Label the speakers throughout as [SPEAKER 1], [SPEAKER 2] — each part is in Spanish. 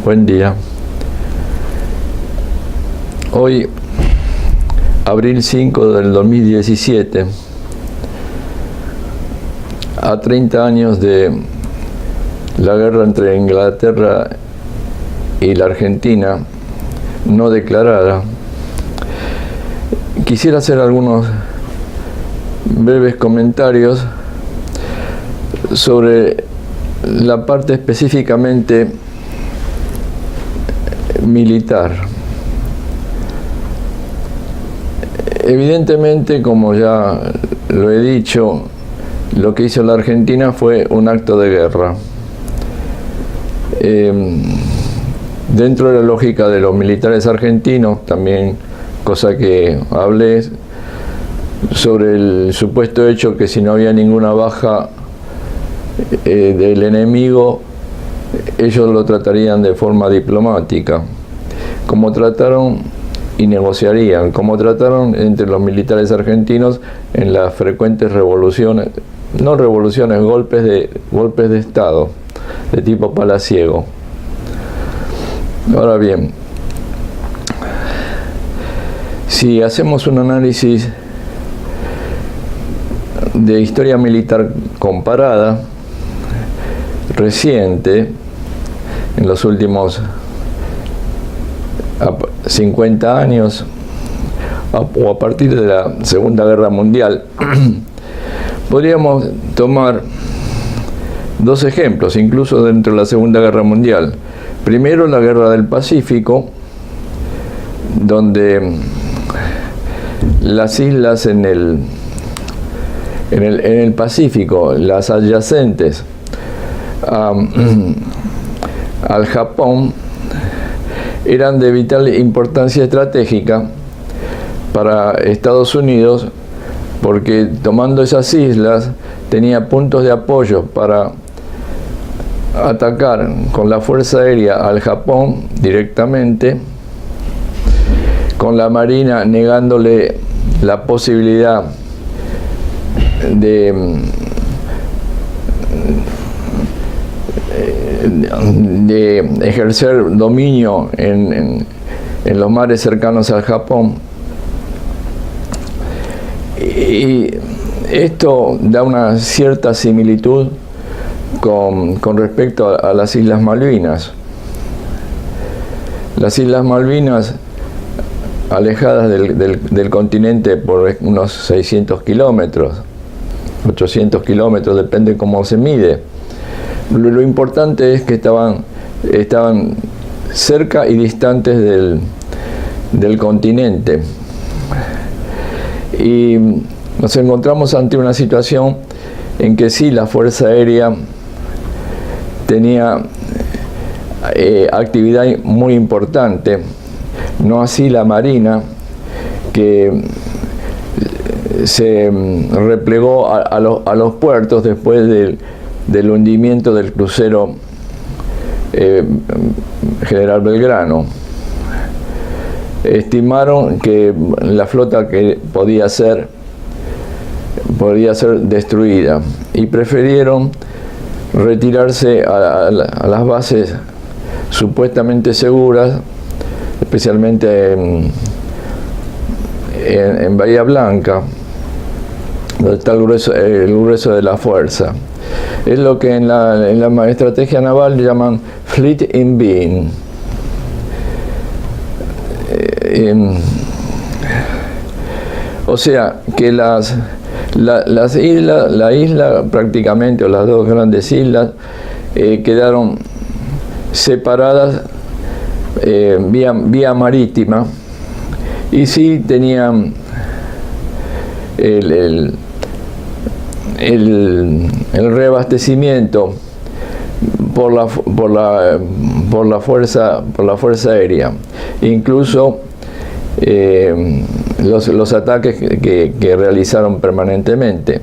[SPEAKER 1] Buen día. Hoy, abril 5 del 2017, a 30 años de la guerra entre Inglaterra y la Argentina no declarada, quisiera hacer algunos breves comentarios sobre la parte específicamente militar. Evidentemente, como ya lo he dicho, lo que hizo la Argentina fue un acto de guerra. Dentro de la lógica de los militares argentinos, también, cosa que hablé sobre el supuesto hecho que si no había ninguna baja del enemigo, ellos lo tratarían de forma diplomática, como trataron y negociarían, como trataron entre los militares argentinos en las frecuentes revoluciones, no revoluciones, golpes de Estado, de tipo palaciego. Ahora bien, si hacemos un análisis de historia militar comparada, reciente, en los últimos 50 años, o a partir de la Segunda Guerra Mundial, podríamos tomar dos ejemplos, incluso dentro de la Segunda Guerra Mundial. Primero, la Guerra del Pacífico, donde las islas en el Pacífico, las adyacentes al Japón, eran de vital importancia estratégica para Estados Unidos, porque tomando esas islas tenía puntos de apoyo para atacar con la Fuerza Aérea al Japón directamente, con la Marina negándole la posibilidad de ejercer dominio en los mares cercanos al Japón. Y esto da una cierta similitud con respecto a las Islas Malvinas. Las Islas Malvinas, alejadas del continente por unos 600 kilómetros, 800 kilómetros, depende cómo se mide. Lo importante es que estaban cerca y distantes del continente. Y nos encontramos ante una situación en que sí, la Fuerza Aérea tenía actividad muy importante, no así la Marina, que se replegó a los puertos después del hundimiento del crucero General Belgrano. Estimaron que la flota que podía ser destruida y prefirieron retirarse a las bases supuestamente seguras, especialmente en Bahía Blanca, donde está el grueso de la fuerza. Es lo que en la estrategia naval llaman Fleet in Being. O sea, que la isla prácticamente, o las dos grandes islas, quedaron separadas vía marítima, y sí tenían el reabastecimiento por la fuerza aérea, incluso los ataques que realizaron permanentemente.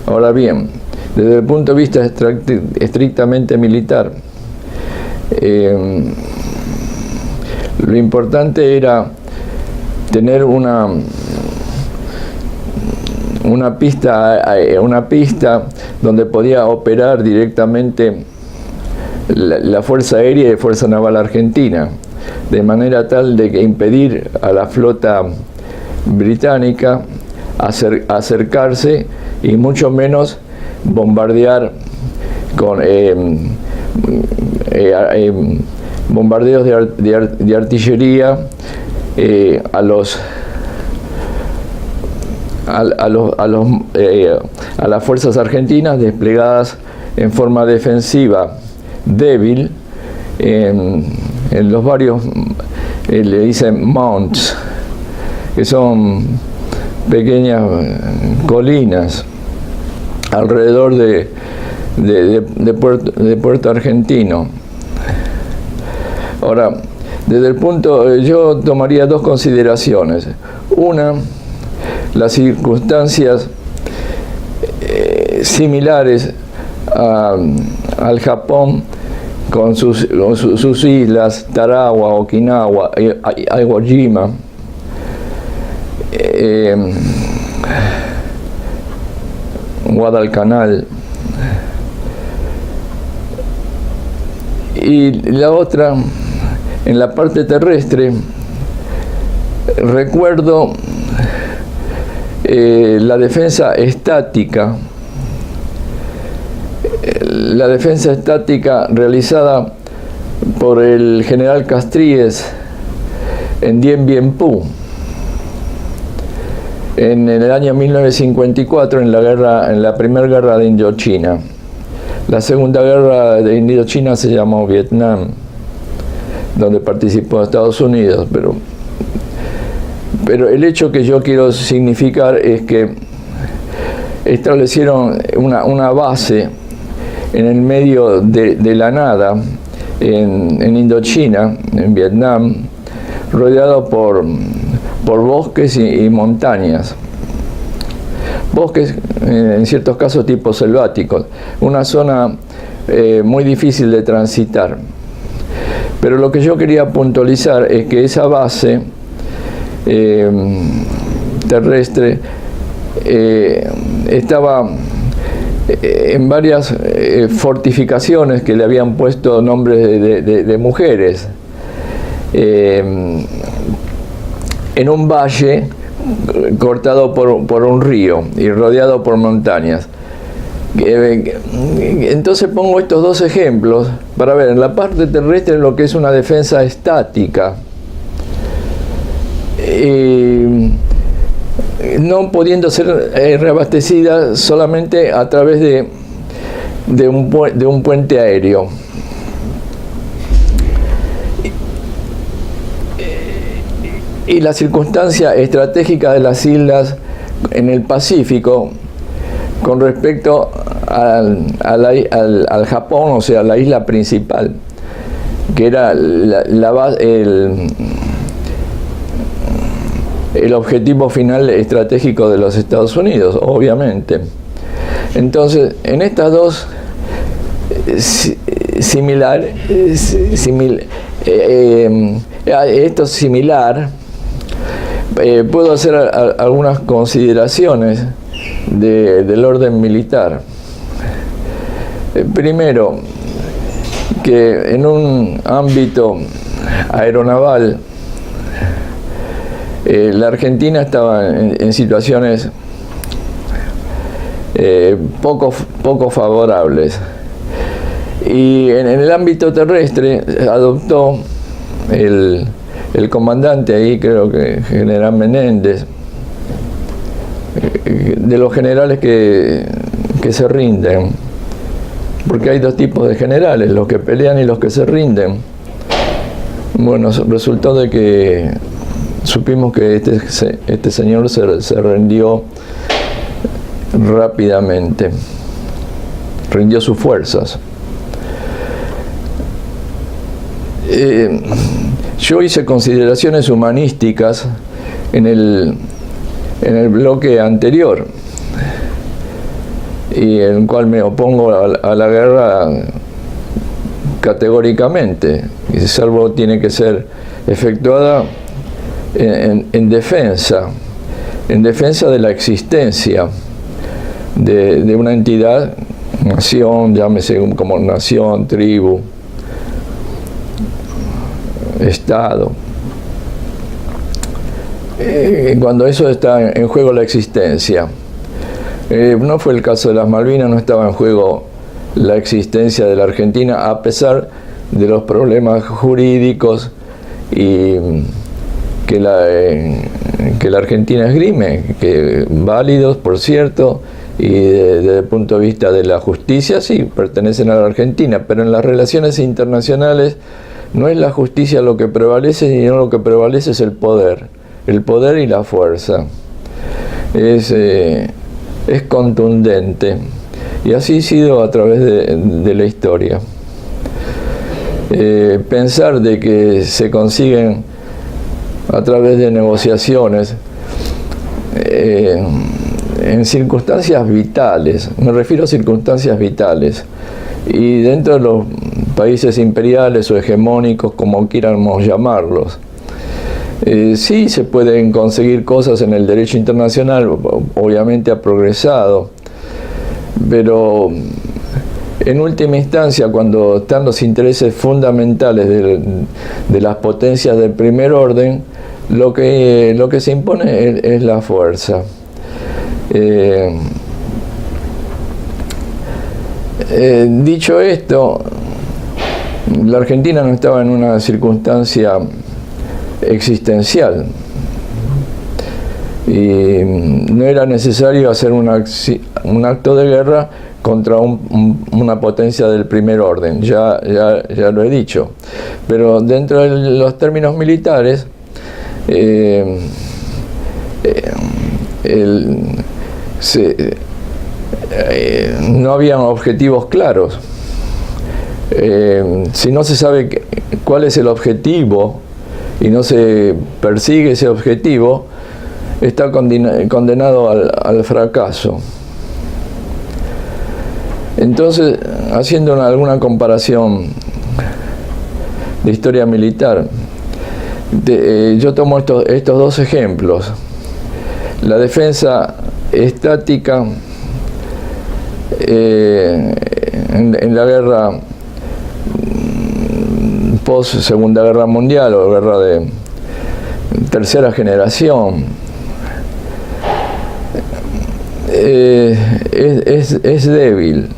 [SPEAKER 1] Ahora bien, desde el punto de vista estrictamente militar, lo importante era tener una pista donde podía operar directamente la Fuerza Aérea y Fuerza Naval Argentina, de manera tal de que impedir a la flota británica acercarse y mucho menos bombardear con bombardeos de artillería a las fuerzas argentinas desplegadas en forma defensiva débil en los varios, le dicen mounts, que son pequeñas colinas alrededor de Puerto Argentino. Ahora, desde el punto, yo tomaría dos consideraciones. Una, las circunstancias similares al Japón con sus islas, Tarawa, Okinawa, Iwo Jima, Guadalcanal. Y la otra, en la parte terrestre, recuerdo la defensa estática realizada por el general Castries en Dien Bien Phu en el año 1954 en la primera guerra de Indochina. La segunda guerra de Indochina se llamó Vietnam, donde participó Estados Unidos, pero el hecho que yo quiero significar es que establecieron una base en el medio de la nada en Indochina, en Vietnam, rodeado por bosques y montañas. Bosques, en ciertos casos, tipo selváticos. Una zona muy difícil de transitar. Pero lo que yo quería puntualizar es que esa base terrestre estaba en varias fortificaciones que le habían puesto nombres de mujeres. En un valle cortado por un río y rodeado por montañas. Entonces pongo estos dos ejemplos para ver en la parte terrestre lo que es una defensa estática, no pudiendo ser reabastecida solamente a través de un puente aéreo. Y la circunstancia estratégica de las islas en el Pacífico con respecto al Japón, o sea, la isla principal, que era el objetivo final estratégico de los Estados Unidos, obviamente. Entonces, en estas dos esto es similar, puedo hacer algunas consideraciones del orden militar. Primero, que en un ámbito aeronaval, la Argentina estaba en situaciones poco favorables. Y en el ámbito terrestre adoptó el comandante ahí, creo que general Menéndez, de los generales que se rinden, porque hay dos tipos de generales, los que pelean y los que se rinden. Bueno, resultó de que supimos que este señor se rindió rápidamente, rindió sus fuerzas. Yo hice consideraciones humanísticas en el bloque anterior, y en el cual me opongo a la guerra categóricamente, y salvo tiene que ser efectuada en defensa de la existencia de una entidad, nación, llámese como nación, tribu, Estado. Cuando eso está en juego la existencia. No fue el caso de las Malvinas, no estaba en juego la existencia de la Argentina, a pesar de los problemas jurídicos y que la Argentina esgrime, que válidos, por cierto, y desde el punto de vista de la justicia, sí, pertenecen a la Argentina, pero en las relaciones internacionales no es la justicia lo que prevalece, sino lo que prevalece es el poder y la fuerza. Es contundente, y así ha sido a través de la historia. Pensar de que se consiguen a través de negociaciones en circunstancias vitales, me refiero a circunstancias vitales, y dentro de los países imperiales o hegemónicos, como quieramos llamarlos, sí se pueden conseguir cosas en el derecho internacional, obviamente ha progresado, pero en última instancia, cuando están los intereses fundamentales de las potencias del primer orden, lo que se impone es la fuerza. Dicho esto, la Argentina no estaba en una circunstancia existencial y no era necesario hacer un acto de guerra contra una potencia del primer orden, ya lo he dicho, pero dentro de los términos militares no habían objetivos claros. Si no se sabe cuál es el objetivo y no se persigue ese objetivo, está condenado al fracaso. Entonces, haciendo alguna comparación de historia militar, yo tomo estos dos ejemplos. La defensa estática en la guerra post Segunda Guerra Mundial o guerra de tercera generación, es débil.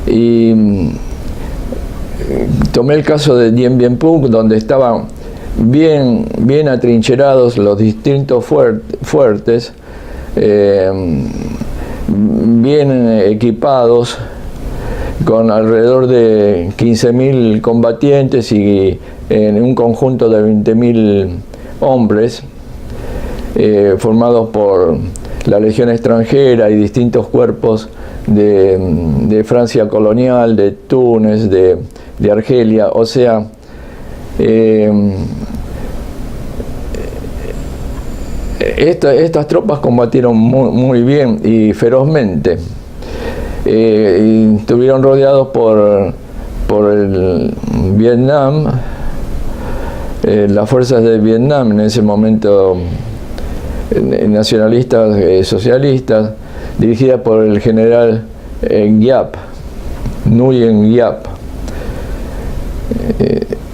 [SPEAKER 1] Y tomé el caso de Dien Bien Phu, donde estaban bien atrincherados los distintos fuertes, bien equipados, con alrededor de 15.000 combatientes y en un conjunto de 20.000 hombres, formados por la Legión extranjera y distintos cuerpos de Francia colonial, de Túnez, de Argelia. O sea, estas tropas combatieron muy bien y ferozmente. Y estuvieron rodeados por el Vietnam, las fuerzas de Vietnam en ese momento, nacionalistas, socialistas, dirigidas por el general Giap, Nguyen Giap,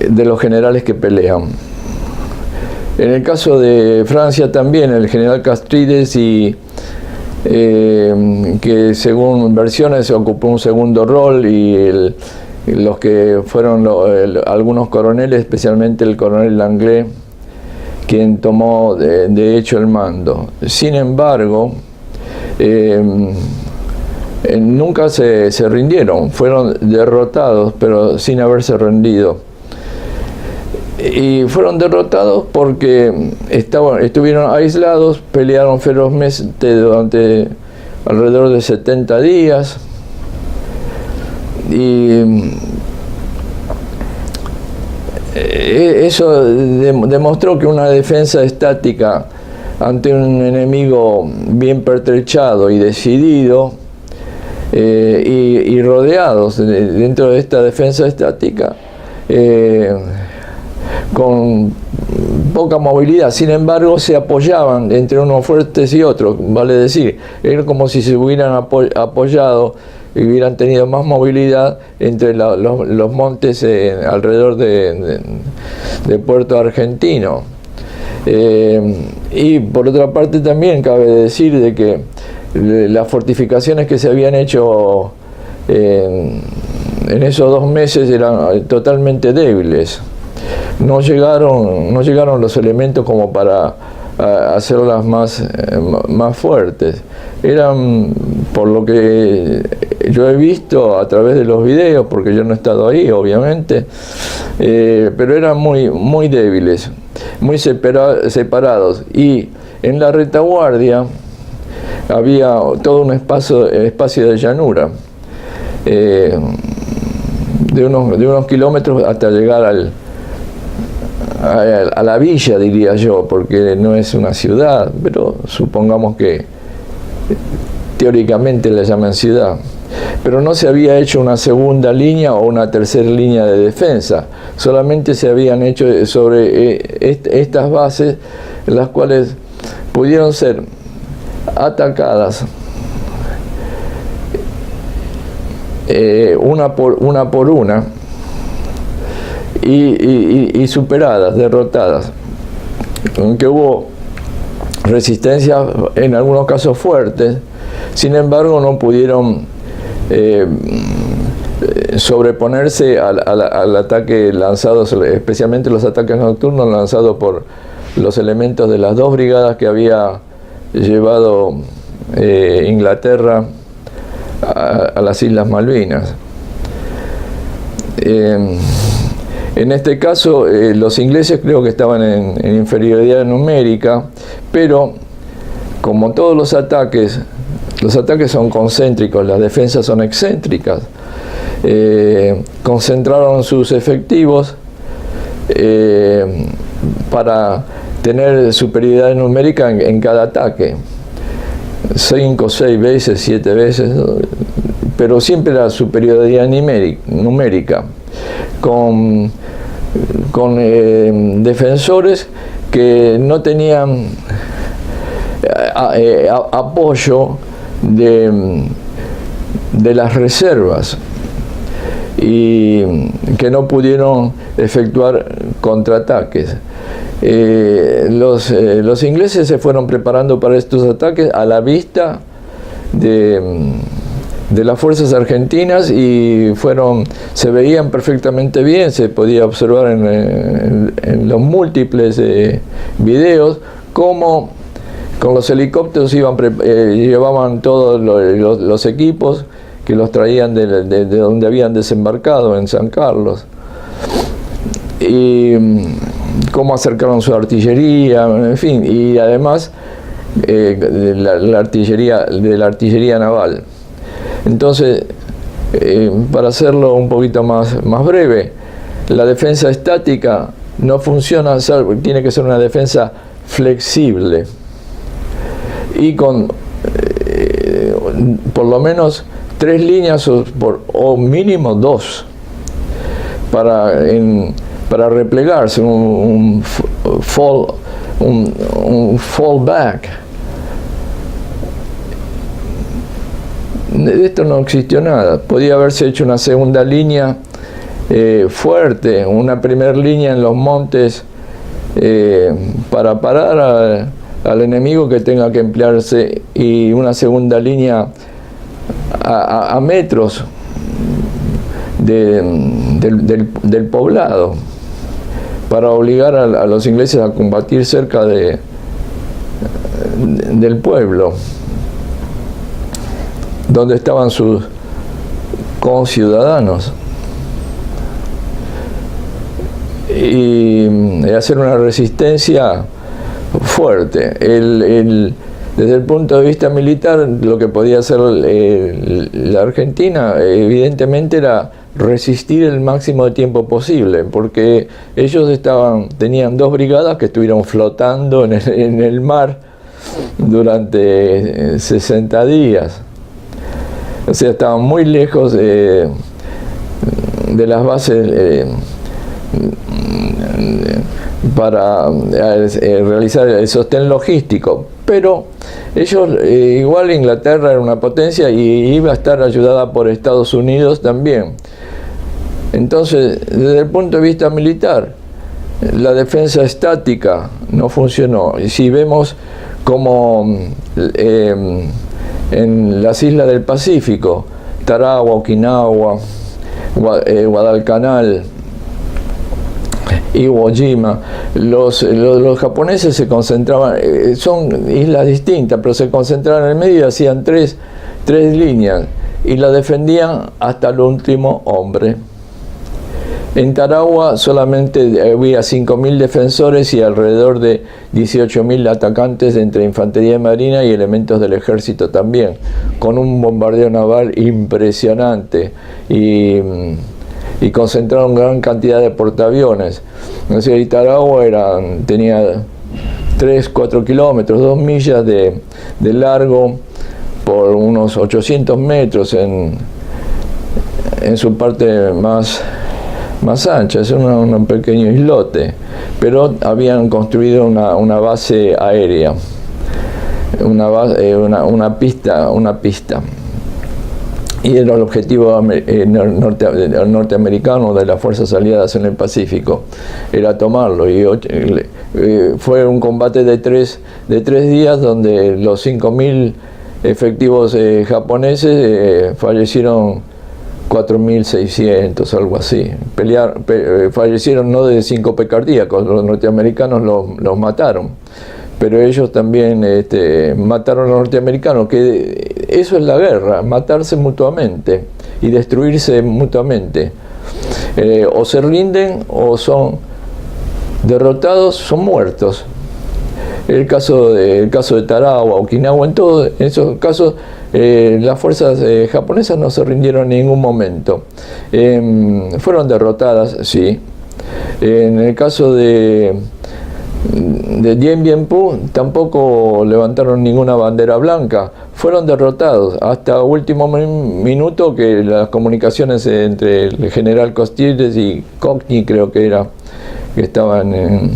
[SPEAKER 1] de los generales que pelean. En el caso de Francia también, el general Castrides, y que según versiones se ocupó un segundo rol, y los que fueron algunos coroneles, especialmente el coronel Langlais, quien tomó de hecho el mando. Sin embargo, nunca se rindieron, fueron derrotados, pero sin haberse rendido. Y fueron derrotados porque estuvieron aislados, pelearon ferozmente durante alrededor de 70 días, y eso demostró que una defensa estática ante un enemigo bien pertrechado y decidido, y rodeados dentro de esta defensa estática, con poca movilidad, sin embargo se apoyaban entre unos fuertes y otros, vale decir, era como si se hubieran apoyado y hubieran tenido más movilidad entre los montes alrededor de Puerto Argentino. Y por otra parte también cabe decir de que las fortificaciones que se habían hecho en esos 2 meses eran totalmente débiles. No llegaron los elementos como para hacerlas más fuertes. Eran, por lo que yo he visto a través de los videos, porque yo no he estado ahí obviamente, pero eran muy débiles, muy separados, y en la retaguardia había todo un espacio de llanura, de unos kilómetros hasta llegar a la villa, diría yo, porque no es una ciudad, pero supongamos que teóricamente la llaman ciudad. Pero no se había hecho una segunda línea o una tercera línea de defensa, solamente se habían hecho sobre estas bases, las cuales pudieron ser atacadas una por una y superadas, derrotadas, aunque hubo resistencia en algunos casos fuertes. Sin embargo, no pudieron sobreponerse al ataque lanzado, especialmente los ataques nocturnos lanzados por los elementos de las 2 brigadas que había llevado Inglaterra a las Islas Malvinas. En este caso, los ingleses creo que estaban en inferioridad numérica, pero como todos los ataques son concéntricos, las defensas son excéntricas. Concentraron sus efectivos para tener superioridad numérica en cada ataque, 5, 6 veces, 7 veces, pero siempre la superioridad numérica, con defensores que no tenían apoyo de las reservas y que no pudieron efectuar contraataques. Los ingleses se fueron preparando para estos ataques a la vista de las fuerzas argentinas y se veían perfectamente bien, se podía observar en los múltiples videos cómo con los helicópteros llevaban todos los equipos que los traían de donde habían desembarcado en San Carlos, y cómo acercaron su artillería, en fin, y además la artillería naval. Entonces, para hacerlo un poquito más breve, la defensa estática no funciona, tiene que ser una defensa flexible y con por lo menos 3 líneas o mínimo 2 para replegarse, un fallback. De esto no existió nada. Podía haberse hecho una segunda línea fuerte, una primera línea en los montes para parar al enemigo que tenga que emplearse, y una segunda línea a metros del poblado para obligar a los ingleses a combatir cerca del pueblo donde estaban sus conciudadanos, y hacer una resistencia fuerte. Desde el punto de vista militar, lo que podía hacer la Argentina evidentemente era resistir el máximo de tiempo posible, porque ellos tenían 2 brigadas que estuvieron flotando en el mar durante 60 días. O sea, estaban muy lejos de las bases para realizar el sostén logístico. pero ellos, igual Inglaterra era una potencia y iba a estar ayudada por Estados Unidos también. Entonces, desde el punto de vista militar, la defensa estática no funcionó. Y si vemos como en las islas del Pacífico, Tarawa, Okinawa, Guadalcanal, Iwo Jima, los japoneses se concentraban, son islas distintas, pero se concentraban en el medio y hacían tres líneas y la defendían hasta el último hombre. En Tarawa solamente había 5.000 defensores y alrededor de 18.000 atacantes entre infantería y marina y elementos del ejército también, con un bombardeo naval impresionante y concentraron gran cantidad de portaaviones. Y Tarawa tenía 3-4 kilómetros, 2 millas de largo por unos 800 metros en su parte más ancha, es un pequeño islote, pero habían construido una base aérea, una pista. Y era el objetivo norteamericano de las fuerzas aliadas en el Pacífico, era tomarlo. Y fue un combate de tres días donde los 5.000 efectivos japoneses fallecieron 4.600, algo así. Fallecieron no de síncope cardíaco, los norteamericanos los mataron. Pero ellos también mataron a los norteamericanos, que eso es la guerra, matarse mutuamente y destruirse mutuamente. O se rinden o son derrotados, son muertos. El caso de Tarawa, Okinawa, en todos esos casos las fuerzas japonesas no se rindieron en ningún momento. Fueron derrotadas, sí. En el caso de Dien Bien Phu tampoco levantaron ninguna bandera blanca, fueron derrotados hasta último minuto, que las comunicaciones entre el general Costilles y Cockney, creo que estaban en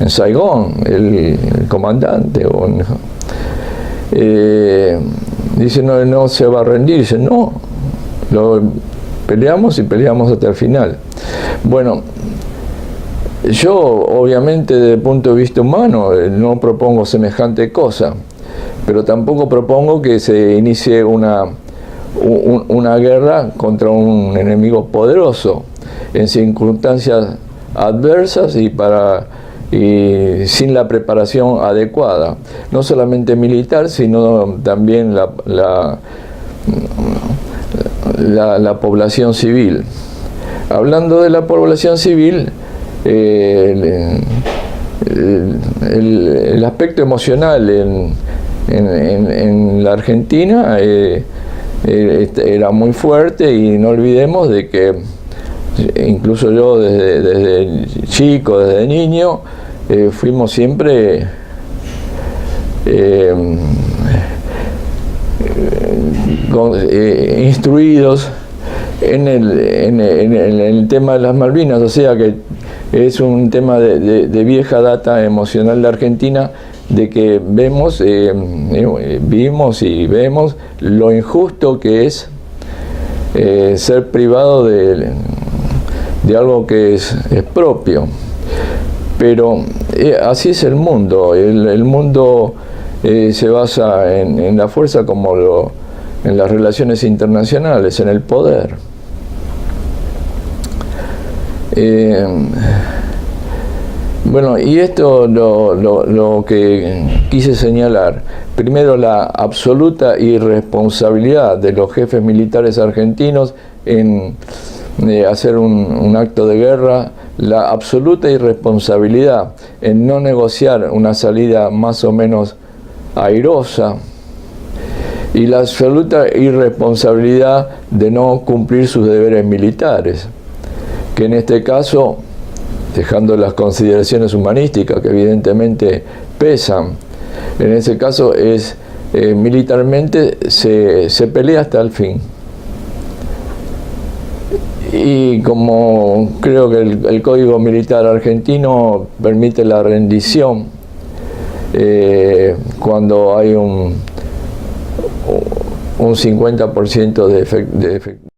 [SPEAKER 1] Saigón, el comandante, dice no se va a rendir, dice no, peleamos y peleamos hasta el final. Bueno, yo obviamente desde el punto de vista humano no propongo semejante cosa, pero tampoco propongo que se inicie una guerra contra un enemigo poderoso en circunstancias adversas y sin la preparación adecuada, no solamente militar, sino también la población civil. Hablando de la población civil, el aspecto emocional en la Argentina era muy fuerte, y no olvidemos de que incluso yo desde chico, desde niño, fuimos siempre instruidos en el tema de las Malvinas, o sea que es un tema de vieja data emocional de Argentina, de que vimos y vemos lo injusto que es ser privado de algo que es propio. Pero así es el mundo. El mundo se basa en la fuerza, como en las relaciones internacionales, en el poder. Bueno, y esto lo que quise señalar. Primero, la absoluta irresponsabilidad de los jefes militares argentinos en hacer un acto de guerra, la absoluta irresponsabilidad en no negociar una salida más o menos airosa, y la absoluta irresponsabilidad de no cumplir sus deberes militares, que en este caso, dejando las consideraciones humanísticas que evidentemente pesan, en ese caso es militarmente se pelea hasta el fin. Y como creo que el Código Militar argentino permite la rendición cuando hay un 50% de efecto.